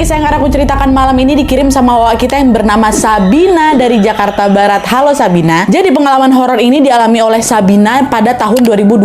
kisah yang akan aku ceritakan malam ini dikirim sama wak kita yang bernama Sabina dari Jakarta Barat. Halo Sabina. Jadi pengalaman horor ini dialami oleh Sabina pada tahun 2021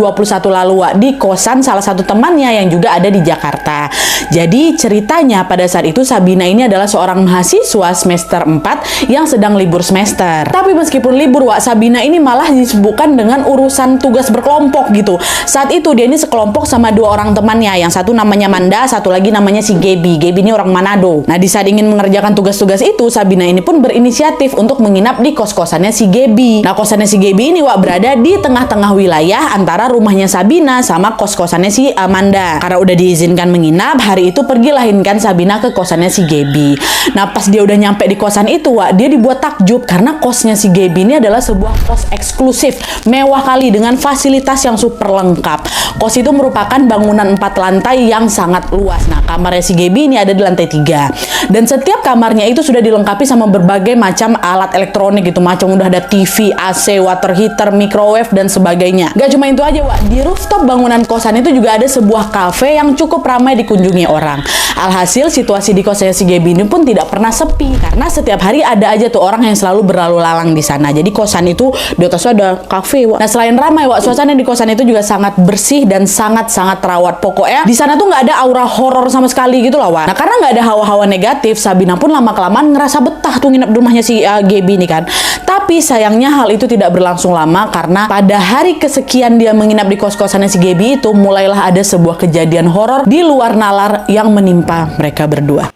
lalu, Wak, di kosan salah satu temannya yang juga ada di Jakarta. Jadi ceritanya pada saat itu Sabina ini adalah seorang mahasiswa semester 4 yang sedang libur semester. Tapi meskipun libur, Wak, Sabina ini malah disibukkan dengan urusan tugas berkelompok gitu. Saat itu dia ini sekelompok sama dua orang temannya. Yang satu namanya Manda, satu lagi namanya si Gaby. Gaby ini orang Manado. Nah, di saat ingin mengerjakan tugas-tugas itu, Sabina ini pun berinisiatif untuk menginap di kos-kosannya si Gaby. Nah, kosannya si Gaby ini, Wak, berada di tengah-tengah wilayah antara rumahnya Sabina sama kos-kosannya si Amanda. Karena udah diizinkan menginap, hari itu pergilah kan Sabina ke kosannya si Gaby. Nah, pas dia udah nyampe di kosan itu, Wak, dia dibuat takjub karena kosnya si Gaby ini adalah sebuah kos eksklusif, mewah kali dengan fasilitas yang super lengkap. Kos itu merupakan bangunan 4 lantai yang sangat luas. Nah, kamarnya si Gaby ini ada di lantai 3. Dan setiap kamarnya itu sudah dilengkapi sama berbagai macam alat elektronik gitu. Macam udah ada TV, AC, water heater, microwave, dan sebagainya. Gak cuma itu aja, Wak. Di rooftop bangunan kosan itu juga ada sebuah cafe yang cukup ramai dikunjungi orang. Alhasil, situasi di kosnya si Gaby ini pun tidak pernah sepi. Karena setiap hari ada aja tuh orang yang selalu berlalu lalang di sana. Jadi kosan itu di atasnya ada cafe, Wak. Nah, selain ramai, Wak, suasana di kosan itu juga sangat bersih dan sangat-sangat terawat. Pokoknya di sana tuh nggak ada aura horor sama sekali gitu loh, Wak. Nah, karena nggak ada hawa-hawa negatif, Sabina pun lama-kelamaan ngerasa betah tuh nginep di rumahnya si Gaby ini kan. Tapi sayangnya hal itu tidak berlangsung lama karena pada hari kesekian dia menginap di kos-kosannya si Gaby itu, mulailah ada sebuah kejadian horor di luar nalar yang menimpa mereka berdua.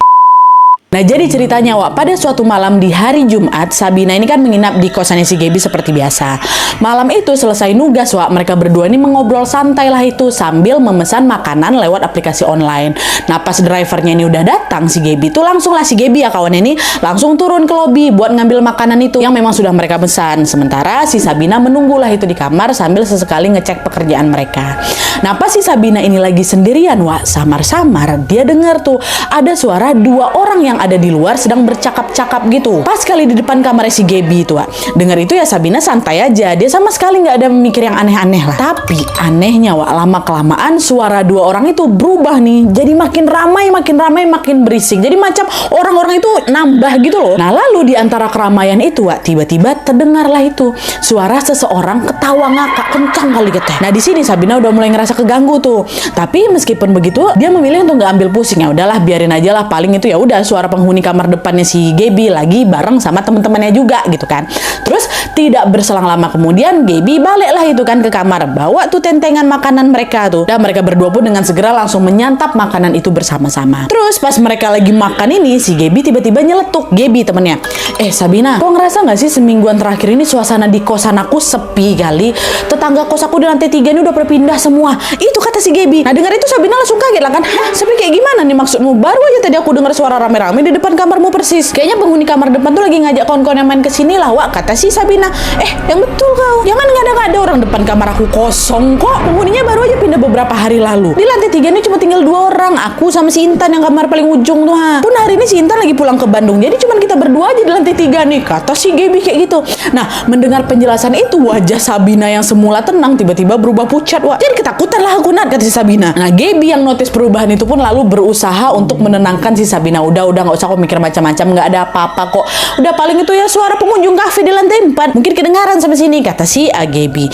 Nah, jadi ceritanya, Wak, pada suatu malam di hari Jumat, Sabina ini kan menginap di kosannya si Gaby seperti biasa. Malam itu selesai nugas, Wak, mereka berdua ini mengobrol santai lah itu sambil memesan makanan lewat aplikasi online. Nah, pas drivernya ini udah datang, si Gaby itu langsung lah si Gaby ya kawannya ini langsung turun ke lobi buat ngambil makanan itu yang memang sudah mereka pesan. Sementara si Sabina menunggulah itu di kamar sambil sesekali ngecek pekerjaan mereka. Nah, pas si Sabina ini lagi sendirian, Wak, samar-samar dia dengar tuh ada suara dua orang yang ada di luar sedang bercakap-cakap gitu. Pas kali di depan kamar si Gaby itu, Wak. Dengar itu ya Sabina santai aja. Dia sama sekali nggak ada mikir yang aneh-aneh lah. Tapi anehnya, Wak, lama-kelamaan suara dua orang itu berubah nih. Jadi makin ramai, makin berisik. Jadi macam orang-orang itu nambah gitu loh. Nah, lalu di antara keramaian itu, Wak, tiba-tiba terdengarlah itu suara seseorang ketawa ngakak kencang kali gitu. Nah, di sini Sabina udah mulai ngerasa keganggu tuh. Tapi meskipun begitu, dia memilih untuk nggak ambil pusing. Ya udahlah, biarin aja lah. Paling itu ya udah suara penghuni kamar depannya si Gaby lagi bareng sama teman-temannya juga gitu kan. Terus tidak berselang lama kemudian Gaby baliklah itu kan ke kamar, bawa tuh tentengan makanan mereka tuh. Dan mereka berdua pun dengan segera langsung menyantap makanan itu bersama-sama. Terus pas mereka lagi makan ini, si Gaby tiba-tiba nyeletuk. Gaby temennya, Sabina, kok ngerasa nggak sih semingguan terakhir ini suasana di kosan aku sepi kali? Tetangga kos aku di lantai 3 ini udah berpindah semua. Itu kata si Gaby. Nah, dengar itu Sabina langsung kaget lah kan. Hah, sepi kayak gimana nih maksudmu? Baru aja tadi aku dengar suara rame-rame di depan kamarmu persis. Kayaknya penghuni kamar depan tuh lagi ngajak kawan-kawan yang main kesini lah, Wak, kata si Sabina. Yang betul kau. Jangan nggak ada orang depan kamar aku kosong kok. Penghuninya baru aja pindah beberapa hari lalu. Di lantai 3 ini cuma tinggal 2 orang. Aku sama si Intan yang kamar paling ujung tuh. Pun hari ini si Intan lagi pulang ke Bandung. Jadi cuma kita berdua aja di lantai 3 nih, kata si Gaby kayak gitu. Nah, mendengar penjelasan itu, wajah Sabina yang semula tenang tiba-tiba berubah pucat, Wak. Jadi ketakutan lah aku, Nat, kata si Sabina. Nah, Gaby yang notice perubahan itu pun lalu berusaha untuk menenangkan si Sabina. Udah nggak usah kok mikir macam-macam, nggak ada apa-apa kok. Udah paling itu ya suara pengunjung kafe di lantai 4. Mungkin kedengaran sampai sini, kata si Gaby.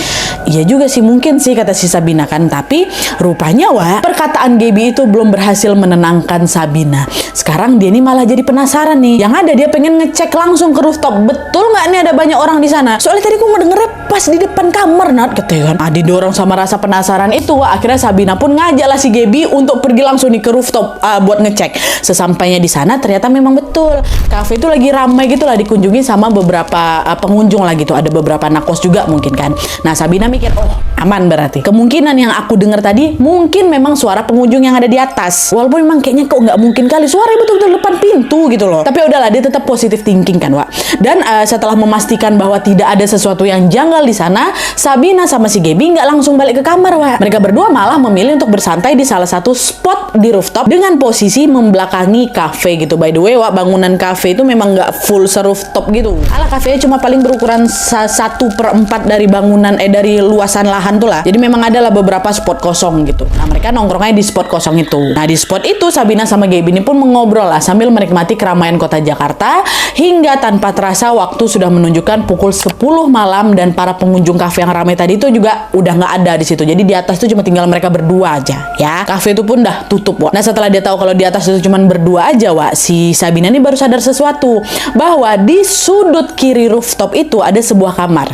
Iya juga sih, mungkin sih, kata si Sabina kan. Tapi rupanya, Wak, perkataan Gaby itu belum berhasil menenangkan Sabina. Sekarang dia ini malah jadi penasaran nih. Yang ada dia pengen ngecek langsung ke rooftop. Betul nggak nih ada banyak orang di sana? Soalnya tadi aku mendengarnya pas di depan kamar, Nat, katanya kan. Didorong sama rasa penasaran itu, Wak, akhirnya Sabina pun ngajaklah si Gaby untuk pergi langsung nih ke rooftop buat ngecek. Sesampainya di sana ternyata memang betul kafe itu lagi ramai gitu lah, dikunjungi sama beberapa pengunjung lah gitu. Ada beberapa anak kos juga mungkin kan. Nah, Sabina mikir, oh aman berarti. Kemungkinan yang aku dengar tadi mungkin memang suara pengunjung yang ada di atas. Walaupun memang kayaknya kok nggak mungkin kali suaranya betul-betul depan pintu gitu loh. Tapi udahlah, dia tetap positif thinking kan, Wak. Dan setelah memastikan bahwa tidak ada sesuatu yang janggal di sana, Sabina sama si Gaby nggak langsung balik ke kamar, Wak. Mereka berdua malah memilih untuk bersantai di salah satu spot di rooftop dengan posisi membelakangi kafe gitu. gitu. By the way, Wak, bangunan kafe itu memang nggak full rooftop gitu. Ala kafenya cuma paling berukuran 1/4 dari bangunan dari luasan lahan tuh lah. Jadi memang adalah beberapa spot kosong gitu. Nah, mereka nongkrongnya di spot kosong itu. Nah, di spot itu Sabina sama Gaby ini pun mengobrol lah sambil menikmati keramaian kota Jakarta hingga tanpa terasa waktu sudah menunjukkan pukul 10 malam dan para pengunjung kafe yang ramai tadi itu juga udah nggak ada di situ. Jadi di atas tuh cuma tinggal mereka berdua aja ya. Kafe itu pun udah tutup, Wak. Nah, setelah dia tahu kalau di atas itu cuma berdua aja, Wak, si Sabina ini baru sadar sesuatu, bahwa di sudut kiri rooftop itu ada sebuah kamar.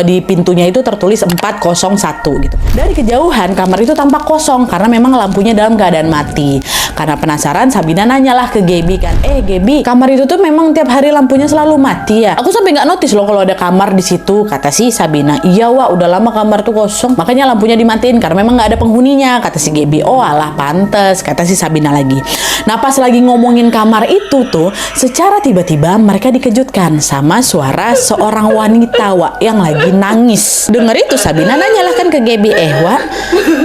Di pintunya itu tertulis 401 gitu. Dari kejauhan kamar itu tampak kosong karena memang lampunya dalam keadaan mati. Karena penasaran, Sabina nanyalah ke Gaby kan, Gaby, kamar itu tuh memang tiap hari lampunya selalu mati ya? Aku sampai nggak notice loh kalau ada kamar di situ, kata si Sabina. Iya, Wak, udah lama kamar tuh kosong, makanya lampunya dimatiin karena memang nggak ada penghuninya, kata si Gaby. Oh alah, pantes, kata si Sabina lagi. Nah, pas lagi ngomongin kamar itu tuh, secara tiba-tiba mereka dikejutkan sama suara seorang wanita, Wak, yang lagi nangis. Dengar itu Sabina nanyalah kan ke Gaby, Wak,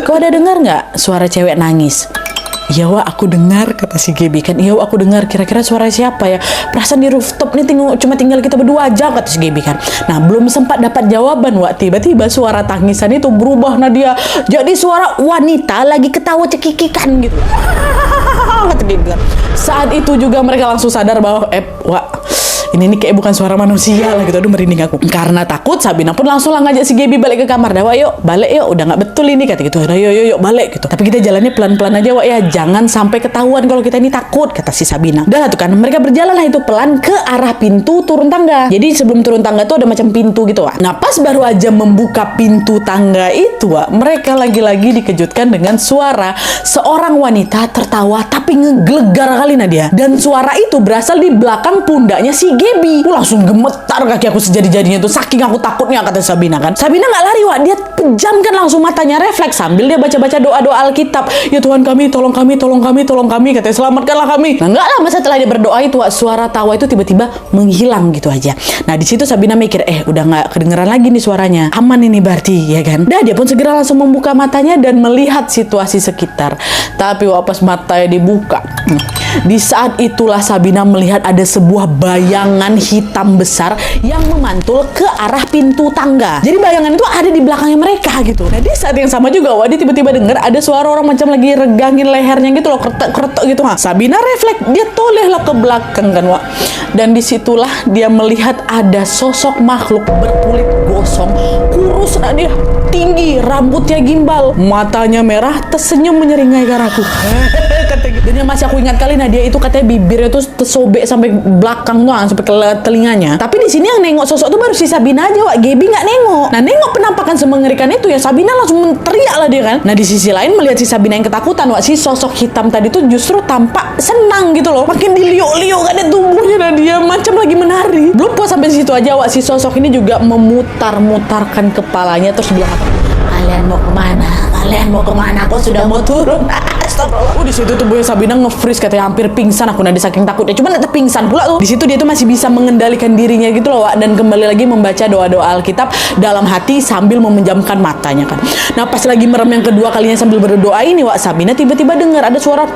kau ada dengar nggak suara cewek nangis? Iya, Wak, aku dengar, kata si Gaby kan. Iya, Wak, aku dengar. Kira-kira suara siapa ya? Perasaan di rooftop nih cuma tinggal kita berdua aja, kata si Gaby kan. Nah, belum sempat dapat jawaban, Wak, tiba-tiba suara tangisan itu berubah, Nadia, jadi suara wanita lagi ketawa cekikikan gitu. Kata Gaby kan. Saat itu juga mereka langsung sadar bahwa Wak, ini kayak bukan suara manusia lah gitu. Aduh, merinding aku. Karena takut, Sabina pun langsung lah ngajak si Gaby balik ke kamar. Dah, Wak, yuk balik yuk, udah nggak betul ini, kata gitu. Udah, yuk balik gitu. Tapi kita jalannya pelan-pelan aja, Wak, ya, jangan sampai ketahuan kalau kita ini takut, kata si Sabina. Dah tuh kan, mereka berjalan lah itu pelan ke arah pintu turun tangga. Jadi sebelum turun tangga tuh ada macam pintu gitu, Wak. Nah, pas baru aja membuka pintu tangga itu, Wak, mereka lagi-lagi dikejutkan dengan suara seorang wanita tertawa tapi ngegelegar kali, Nadia. Dan suara itu berasal di belakang pundaknya si Gaby. Langsung gemetar kaki aku sejadi-jadinya tuh, saking aku takutnya, kata Sabina kan. Sabina nggak lari, Wak, dia pejamkan langsung matanya refleks sambil dia baca-baca doa-doa Alkitab. Ya Tuhan kami, tolong kami, katanya, selamatkanlah kami. Nah, nggak lama setelah dia berdoa itu, Wak, suara tawa itu tiba-tiba menghilang gitu aja. Nah, di situ Sabina mikir, udah nggak kedengeran lagi nih suaranya, aman ini berarti, ya kan. Dah, dia pun segera langsung membuka matanya dan melihat situasi sekitar. Tapi, Wak, pas matanya dibuka, di saat itulah Sabina melihat ada sebuah bayangan hitam besar yang memantul ke arah pintu tangga. Jadi bayangan itu ada di belakangnya mereka gitu. Nah, di saat yang sama juga, Wak, dia tiba-tiba dengar ada suara orang macam lagi regangin lehernya gitu loh, kretek-kretek gitu. Sabina refleks, dia toleh lah ke belakang kan, Wak. Dan disitulah dia melihat ada sosok makhluk berkulit gosong, kurus, dia tinggi, rambutnya gimbal, matanya merah, tersenyum menyeringai ke arahku. Dan yang masih aku ingat kali, Nadia, itu katanya bibirnya tuh tersobek sampai belakang tuh, sampai ke telinganya. Tapi di sini yang nengok sosok tuh baru si Sabina aja, Wak. Gaby nggak nengok. Nah, nengok penampakan semengerikan itu ya, Sabina langsung teriak lah dia kan. Nah, di sisi lain melihat si Sabina yang ketakutan, Wak, si sosok hitam tadi tuh justru tampak senang gitu loh. Makin diliuk-liuk kan tubuhnya Nadia, macam lagi menari. Belum puas sampai situ aja, Wak, si sosok ini juga memutar-mutarkan kepalanya terus bilang, kalian mau kemana? Kalian mau kemana? Aku sudah mau turun. Astagfirullah. Di situ tuh Bu Sabina nge-freeze, katanya hampir pingsan aku, Nadia, saking takutnya. Cuman tetap pingsan pula tuh. Di situ dia tuh masih bisa mengendalikan dirinya gitu loh, Wak, dan kembali lagi membaca doa-doa Alkitab dalam hati sambil memejamkan matanya kan. Nah, pas lagi merem yang kedua kalinya sambil berdoa ini, Wak, Sabina tiba-tiba dengar ada suara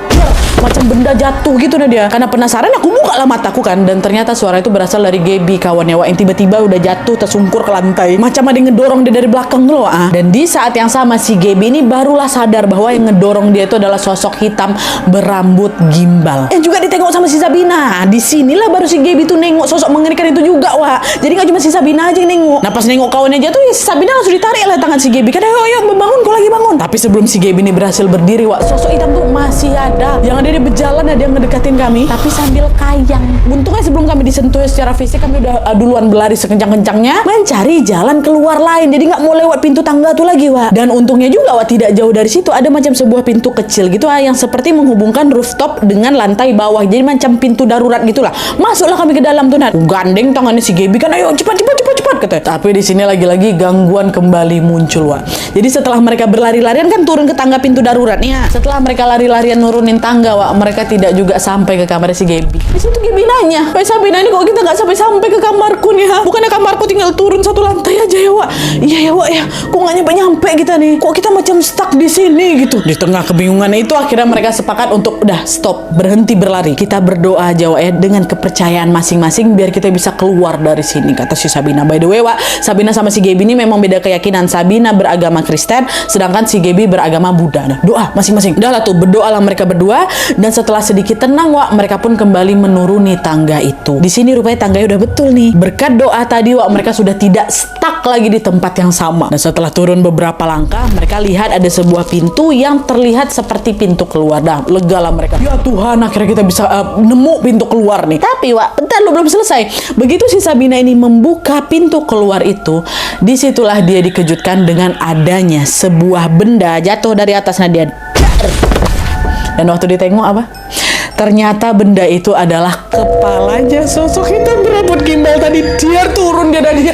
macam benda jatuh gitu, Nadia. Karena penasaran, aku buka lah mataku kan, dan ternyata suara itu berasal dari Gaby, kawannya, Wak, yang tiba-tiba udah jatuh tersungkur ke lantai. Macam ada yang ngedorong dia dari belakang tuh loh, Wak. Dan di saat yang sama si Gaby ini barulah sadar bahwa yang ngedorong dia itu adalah sosok hitam berambut gimbal yang juga ditengok sama si Sabina. Di sinilah baru si Gaby tuh nengok sosok mengerikan itu juga, Wak. Jadi nggak cuma si Sabina aja yang nengok. Nah, pas nengok kawannya jatuh, ya si Sabina langsung ditarik lah tangan si Gaby kan, ayo bangun, kau lagi bangun. Tapi sebelum si Gaby ini berhasil berdiri, Wak, sosok hitam tuh masih ada. Yang ada dia berjalan, ada yang ngedekatin kami tapi sambil kayang. Untungnya sebelum kami disentuh secara fisik, kami udah duluan berlari sekencang-kencangnya mencari jalan keluar lain. Jadi nggak mau lewat pintu tangga tuh lagi, Wak. Dan untungnya juga, Wak, tidak jauh dari situ ada macam sebuah pintu kecil gitu, yang seperti menghubungkan rooftop dengan lantai bawah. Jadi macam pintu darurat gitulah. Masuklah kami ke dalam tuh, Nat. Gandeng tangannya si Gaby kan, ayo cepat katanya. Tapi di sini lagi-lagi gangguan kembali muncul, Wak. Jadi setelah mereka berlari-larian kan turun ke tangga pintu darurat nih ya. Setelah mereka lari-larian nurunin tangga, Wak, mereka tidak juga sampai ke kamar si Gaby. Di situ Gaby nanya, Sabina, ini kok kita nggak sampai ke kamarku nih, ha? Bukannya kamarku tinggal turun satu lantai aja ya, Wak? Iya ya, Wak, ya. Kok nggak nyampe kita nih? Kok kita macam stuck di sini gitu? Di tengah kebingungan itu akhirnya mereka sepakat untuk udah stop, berhenti berlari. Kita berdoa aja Wak ya, dengan kepercayaan masing-masing biar kita bisa keluar dari sini, kata si Sabina. By the way Wak, Sabina sama si Gaby ini memang beda keyakinan. Sabina beragama Kristen, sedangkan si Gaby beragama Buddha. Nah, doa masing-masing. Udah lah tuh, berdoalah mereka berdua. Dan setelah sedikit tenang Wak, mereka pun kembali menuruni tangga itu. Di sini rupanya tangganya udah betul nih. Berkat doa tadi Wak, mereka sudah tidak stuck lagi di tempat yang sama. Dan setelah turun beberapa langkah, mereka lihat ada sebuah pintu yang terlihat seperti pintu keluar. Dah, lega lah mereka. Ya Tuhan, akhirnya kita bisa nemu pintu keluar nih. Tapi Wak, bentar, lo belum selesai. Begitu si Sabina ini membuka pintu keluar itu, disitulah dia dikejutkan dengan adanya sebuah benda jatuh dari atas Nadia. Dan waktu ditengok apa? Ternyata benda itu adalah kepalanya sosok hitam berambut gimbal tadi. Dia turun dia dari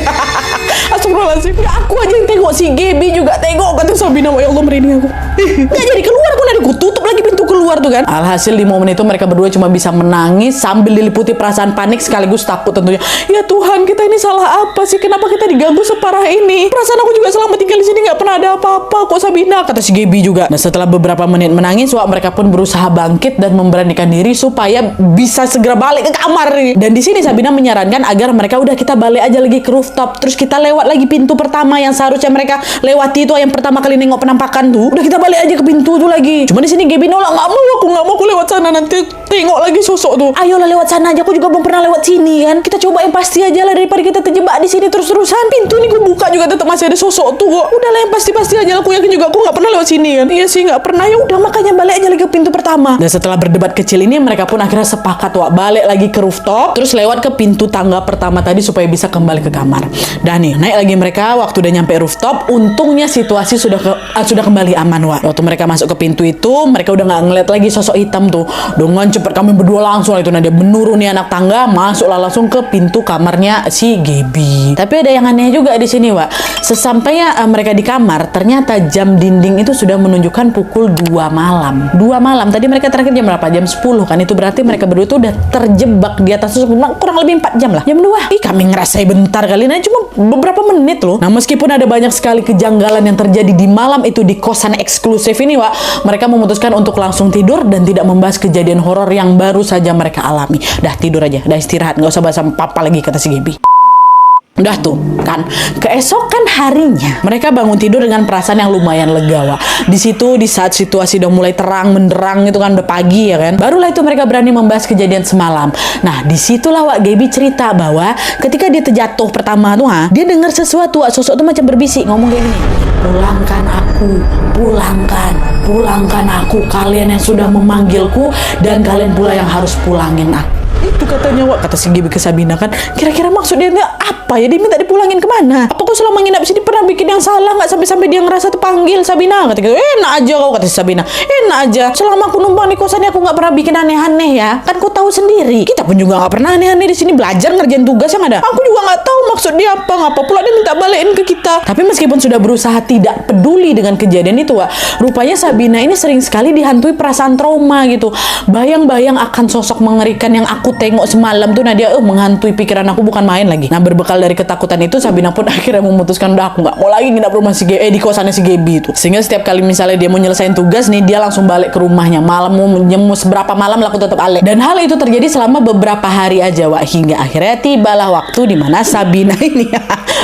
Astagfirullahaladzim. Ya aku aja yang tengok, si Gaby juga tengok, kata Sabina. Ya Allah, merinding aku. Nggak jadi keluar, aku tutup lagi pintu keluar tuh kan. Alhasil di momen itu mereka berdua cuma bisa menangis sambil diliputi perasaan panik sekaligus takut tentunya. Ya Tuhan, kita ini salah apa sih? Kenapa kita diganggu separah ini? Perasaan aku juga selama tinggal di sini nggak pernah ada apa-apa kok Sabina, kata si Gaby juga. Nah setelah beberapa menit menangis, Wak, mereka pun berusaha bangkit dan memberanikan diri supaya bisa segera balik ke kamar nih. Dan di sini Sabina menyarankan agar mereka udah kita balik aja lagi ke rooftop, terus kita lewat lagi pintu pertama yang seharusnya mereka lewati itu, yang pertama kali nengok penampakan tuh. Udah kita balik aja ke pintu tuh lagi. Cuma di sini Gaby nolak, nggak mau aku lewat sana, nanti tengok lagi sosok tuh. Ayolah lewat sana aja, aku juga belum pernah lewat sini kan. Kita coba yang pasti aja lah daripada kita terjebak di sini terus-terusan. Pintu ini gue buka juga tetap masih ada sosok tuh kok. Udahlah yang pasti-pasti aja, aku yakin juga aku nggak pernah lewat sini kan. Iya sih nggak pernah, ya udah makanya balik aja lagi ke pintu pertama. Dan setelah berdebat kecil ini mereka pun akhirnya sepakat Wak, balik lagi ke rooftop, terus lewat ke pintu tangga pertama tadi supaya bisa kembali ke kamar. Dan nih naik lagi mereka. Waktu udah nyampe rooftop, untungnya situasi sudah kembali aman Wak. Waktu mereka masuk ke pintu itu, mereka udah nggak ngeliat lagi sosok hitam tuh. Dengan cepat kami berdua langsung itu Nadia menuruni anak tangga, masuklah langsung ke pintu kamarnya si Gaby. Tapi ada yang aneh juga di sini Wak. Sesampainya mereka di kamar, ternyata jam dinding itu sudah menunjukkan pukul 2 malam. 2 malam. Tadi mereka terakhir jam berapa? Jam 10 kan. Itu berarti mereka berdua itu udah terjebak di atas kurang lebih 4 jam lah. Jam 2. Ih, kami ngerasai bentar kali. Nah, cuma beberapa menit loh. Nah, meskipun ada banyak sekali kejanggalan yang terjadi di malam itu di kosan eksklusif ini Wak, mereka memutuskan untuk langsung tidur dan tidak membahas kejadian horor yang baru saja mereka alami. Dah tidur aja, dah istirahat, nggak usah bahas sama papa lagi, kata si Gaby. Udah tuh kan, keesokan harinya mereka bangun tidur dengan perasaan yang lumayan lega Wak. Di situ di saat situasi udah mulai terang menderang itu kan, udah pagi ya kan, barulah itu mereka berani membahas kejadian semalam. Nah disitulah Wak, Gaby cerita bahwa ketika dia terjatuh pertama tuh dia dengar sesuatu Wak, sosok tuh macam berbisik ngomong kayak gini, pulangkan aku, pulangkan aku, kalian yang sudah memanggilku dan kalian pula yang harus pulangin aku. Itu katanya Wak, kata si Gaby ke Sabina kan. Kira-kira maksud dia apa ya? Dia minta dipulangin kemana? Apa kau selama nginap sini pernah bikin yang salah nggak sampai dia ngerasa terpanggil? Sabina kata gitu. Enak aja kau, kata si Sabina. Enak aja. Selama aku numpang di kosannya aku nggak pernah bikin aneh-aneh ya. Kan kau tahu sendiri. Kita pun juga nggak pernah aneh-aneh di sini, belajar ngerjain tugas yang ada. Aku juga nggak tahu maksud dia apa. Ngapa pula dia minta balikin ke kita? Tapi meskipun sudah berusaha tidak peduli dengan kejadian itu Wak, rupanya Sabina ini sering sekali dihantui perasaan trauma gitu. Bayang-bayang akan sosok mengerikan yang aku tengok semalam tuh Nadia menghantui pikiran aku bukan main lagi. Nah berbekal dari ketakutan itu Sabina pun akhirnya memutuskan udah aku nggak mau lagi nginap rumah si Gaby, di kosannya si Gaby itu. Sehingga setiap kali misalnya dia mau nyelesain tugas nih, dia langsung balik ke rumahnya. Malam mau seberapa malam lah aku tetap balik. Dan hal itu terjadi selama beberapa hari aja Wak, hingga akhirnya tibalah waktu dimana Sabina ini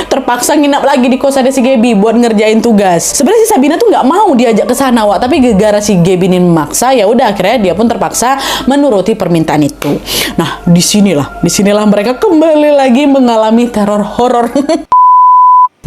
terpaksa nginap lagi di kosannya si Gaby buat ngerjain tugas. Sebenarnya si Sabina tuh nggak mau diajak ke sana Wak, tapi gara-gara si Gaby ini memaksa, ya udah akhirnya dia pun terpaksa menuruti permintaan itu. Nah, disinilah mereka kembali lagi mengalami teror horor.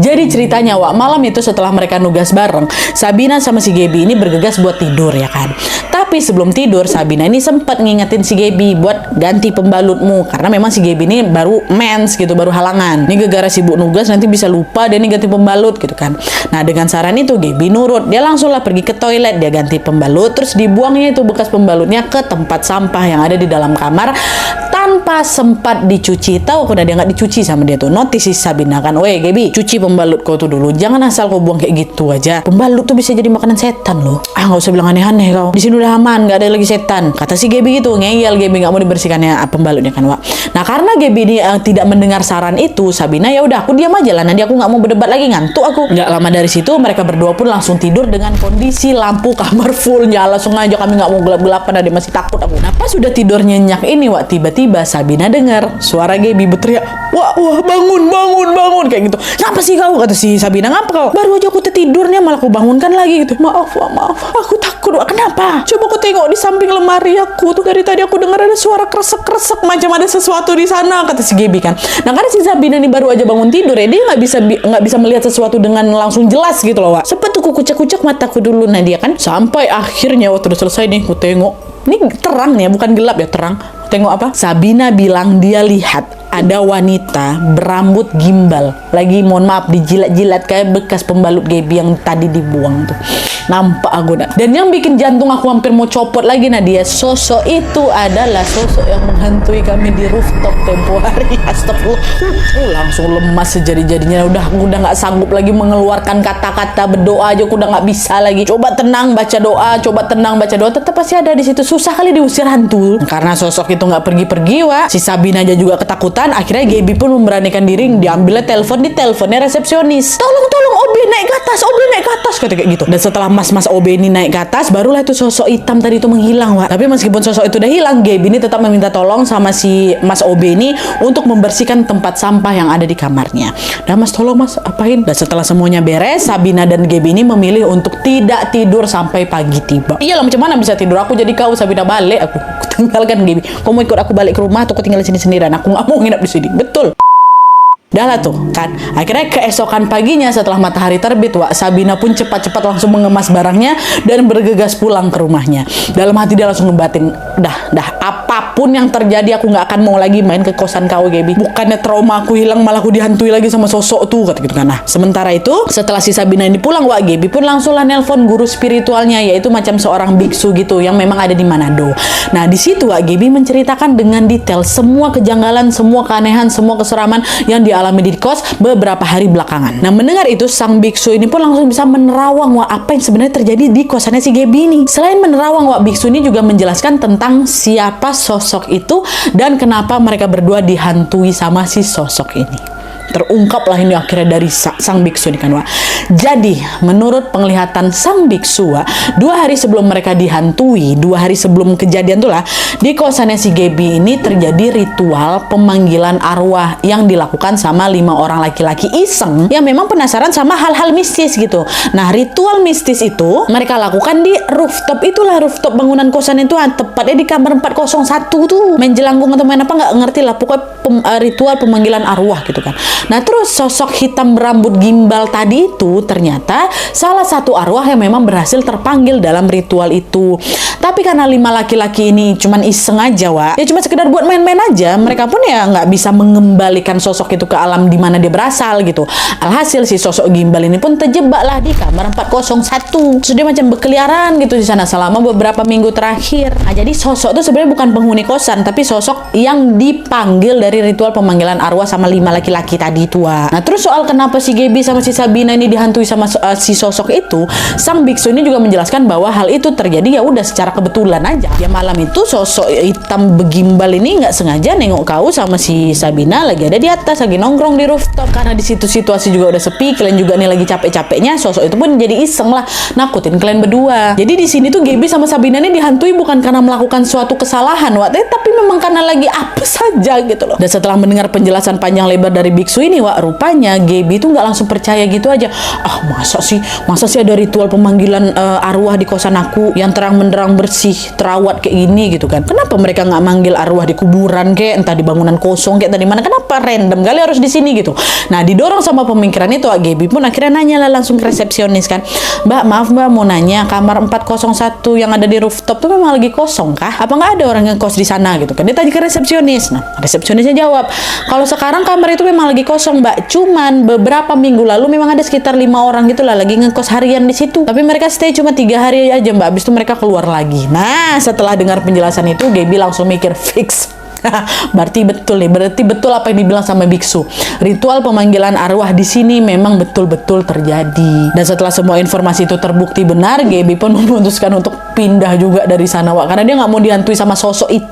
Jadi ceritanya Wak, malam itu setelah mereka nugas bareng, Sabina sama si Gaby ini bergegas buat tidur ya kan. Tapi sebelum tidur, Sabina ini sempat ngingetin si Gaby buat ganti pembalutmu, karena memang si Gaby ini baru mens gitu, baru halangan. Ini gara-gara sibuk nugas nanti bisa lupa dia nih ganti pembalut gitu kan. Nah dengan saran itu Gaby nurut, dia langsunglah pergi ke toilet, dia ganti pembalut, terus dibuangnya itu bekas pembalutnya ke tempat sampah yang ada di dalam kamar tanpa sempat dicuci. Tahu aku udah dia nggak dicuci sama dia tuh. Notis si Sabina kan, weh Gaby, cuci pembalut kau tuh dulu. Jangan asal kau buang kayak gitu aja. Pembalut tuh bisa jadi makanan setan loh. Ah, nggak usah bilang aneh-aneh kau. Di sini udah aman, nggak ada lagi setan. Kata si Gaby gitu, ngeyel Gaby nggak mau dibersihkannya pembalutnya kan, Wak. Nah karena Gaby ini tidak mendengar saran itu, Sabina ya udah aku diam aja lah. Nanti aku nggak mau berdebat lagi, ngantuk aku. Nggak lama dari situ mereka berdua pun langsung tidur dengan kondisi lampu kamar full nyala. Langsung aja, kami nggak mau gelap-gelapan, ada masih takut aku. Nah pas sudah tidur nyenyak ini, Wak, tiba-tiba Sabina dengar suara Gaby berteriak, wah bangun kayak gitu. Ngapa sih kau? Kata si Sabina, ngapa kau? Baru aja aku tidurnya malah aku bangunkan lagi gitu. Maaf aku takut, Wak. Kenapa? Coba aku tengok di samping lemari aku tuh, dari tadi aku dengar ada suara kresek macam ada sesuatu di sana, kata si Gaby kan. Nah karena si Sabina ini baru aja bangun tidur ya, dia nggak bisa melihat sesuatu dengan langsung jelas gitu loh, Wak. Sempet tuh aku kucek mataku dulu, nah dia kan sampai akhirnya waktu udah selesai nih aku tengok, ini terang nih ya, bukan gelap ya, terang. Tengok apa? Sabina bilang dia lihat ada wanita berambut gimbal lagi, mohon maaf, dijilat-jilat kayak bekas pembalut Gaby yang tadi dibuang tuh. Nampak aku dah. Dan yang bikin jantung aku hampir mau copot lagi, nah dia sosok itu adalah sosok yang menghantui kami di rooftop tempo hari. Astagfirullah. Langsung lemas sejadi-jadinya. Udah nggak sanggup lagi mengeluarkan kata-kata, berdoa aja aku udah nggak bisa lagi. Coba tenang baca doa, tetap pasti ada di situ. Susah kali diusir hantu. Karena sosok itu nggak pergi-pergi, Wak. Si Sabina aja juga ketakutan. Akhirnya Gaby pun memberanikan diri, diambilnya teleponnya resepsionis. Tolong OB naik ke atas kata kayak gitu. Dan setelah mas OB ini naik ke atas, barulah itu sosok hitam tadi itu menghilang, Wak. Tapi meskipun sosok itu udah hilang, Gaby ini tetap meminta tolong sama si mas OB ini untuk membersihkan tempat sampah yang ada di kamarnya. Dan mas, tolong mas, apain? Dan setelah semuanya beres, Sabina dan Gaby ini memilih untuk tidak tidur sampai pagi tiba. Iyalah, macam mana bisa tidur? Aku jadi kau, Sabina balik, aku tinggalkan Gaby. Kau mau ikut aku balik ke rumah atau aku tinggal di sini sendirian? Aku nggak mau nginap di sini. Betul. Dah lah tuh kan. Akhirnya keesokan paginya setelah matahari terbit, Wak, Sabina pun cepat-cepat langsung mengemas barangnya dan bergegas pulang ke rumahnya. Dalam hati dia langsung ngebatin, dah apapun yang terjadi aku nggak akan mau lagi main ke kosan kau, Gaby. Bukannya trauma aku hilang, malah aku dihantui lagi sama sosok tuh, kata gitu kan. Nah sementara itu setelah si Sabina ini pulang, Wak, Gaby pun langsunglah nelpon guru spiritualnya, yaitu macam seorang biksu gitu yang memang ada di Manado. Nah di situ, Wak, Gaby menceritakan dengan detail semua kejanggalan, semua keanehan, semua keseraman yang dialami di kos beberapa hari belakangan. Nah mendengar itu, sang biksu ini pun langsung bisa menerawang, Wak, apa yang sebenarnya terjadi di kosannya si Gaby ini. Selain menerawang, Wak, biksu ini juga menjelaskan tentang siapa sosok itu dan kenapa mereka berdua dihantui sama si sosok ini. Terungkaplah ini akhirnya dari sang biksu ini kan, Wak. Jadi menurut penglihatan sang biksu, Wak, 2 hari sebelum mereka dihantui, 2 hari sebelum kejadian tuh lah, di kosannya si Gaby ini terjadi ritual pemanggilan arwah yang dilakukan sama 5 orang laki-laki iseng yang memang penasaran sama hal-hal mistis gitu. Nah ritual mistis itu mereka lakukan di rooftop, itulah rooftop bangunan kosan itu, tepatnya di kamar 401 tuh. Main jelangkung atau main apa nggak ngerti lah, pokoknya ritual pemanggilan arwah gitu kan. Nah terus sosok hitam berambut gimbal tadi itu ternyata salah satu arwah yang memang berhasil terpanggil dalam ritual itu. Tapi karena 5 laki-laki ini cuman iseng aja, Wak, ya cuma sekedar buat main-main aja, mereka pun ya nggak bisa mengembalikan sosok itu ke alam di mana dia berasal gitu. Alhasil si sosok gimbal ini pun terjebak lah di kamar 401. Terus dia macam berkeliaran gitu di sana selama beberapa minggu terakhir. Nah jadi sosok itu sebenarnya bukan penghuni kosan, tapi sosok yang dipanggil dari ritual pemanggilan arwah sama 5 laki-laki tadi itu, Wak. Nah terus soal kenapa si Gaby sama si Sabina ini dihantui sama si sosok itu, sang biksu ini juga menjelaskan bahwa hal itu terjadi ya udah secara kebetulan aja. Ya malam itu sosok hitam begimbal ini nggak sengaja nengok kau sama si Sabina lagi ada di atas, lagi nongkrong di rooftop. Karena di situ situasi juga udah sepi, kalian juga nih lagi capek-capeknya, sosok itu pun jadi iseng lah nakutin kalian berdua. Jadi di sini tuh Gaby sama Sabina ini dihantui bukan karena melakukan suatu kesalahan, Wak, tapi memang karena lagi apa saja gitu loh. Dan setelah mendengar penjelasan panjang lebar dari biksu ini, Wak, rupanya Gaby tuh nggak langsung percaya gitu aja. Ah masa sih ada ritual pemanggilan arwah di kosan aku yang terang menderang bersih terawat kayak gini gitu kan. Kenapa mereka nggak manggil arwah di kuburan kayak entah di bangunan kosong kayak tadi mana? Kenapa random kali harus di sini gitu? Nah didorong sama pemikiran itu, Wak, Gaby pun akhirnya nanya lah langsung ke resepsionis kan. Mbak, maaf Mbak, mau nanya, kamar 401 yang ada di rooftop tuh memang lagi kosong kah? Apa nggak ada orang yang kos di sana gitu kan? Dia tanya ke resepsionis. Nah resepsionisnya jawab, kalau sekarang kamar itu memang lagi kosong, Mbak. Cuman beberapa minggu lalu memang ada sekitar 5 orang gitu lah lagi ngekos harian di situ. Tapi mereka stay cuma 3 hari aja, Mbak. Habis itu mereka keluar lagi. Nah setelah dengar penjelasan itu, Gaby langsung mikir fix. Berarti betul nih, berarti betul apa yang dibilang sama biksu. Ritual pemanggilan arwah di sini memang betul-betul terjadi. Dan setelah semua informasi itu terbukti benar, Gaby pun memutuskan untuk pindah juga dari sana, Wak. Karena dia nggak mau dihantui sama sosok itu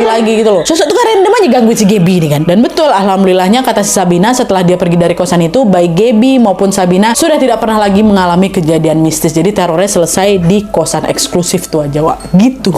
lagi gitu loh. Sosok itu kan random aja gangguin si Gaby ini kan. Dan betul, alhamdulillahnya kata si Sabina, setelah dia pergi dari kosan itu, baik Gaby maupun Sabina sudah tidak pernah lagi mengalami kejadian mistis. Jadi terornya selesai di kosan eksklusif tuh aja, Wak. Gitu.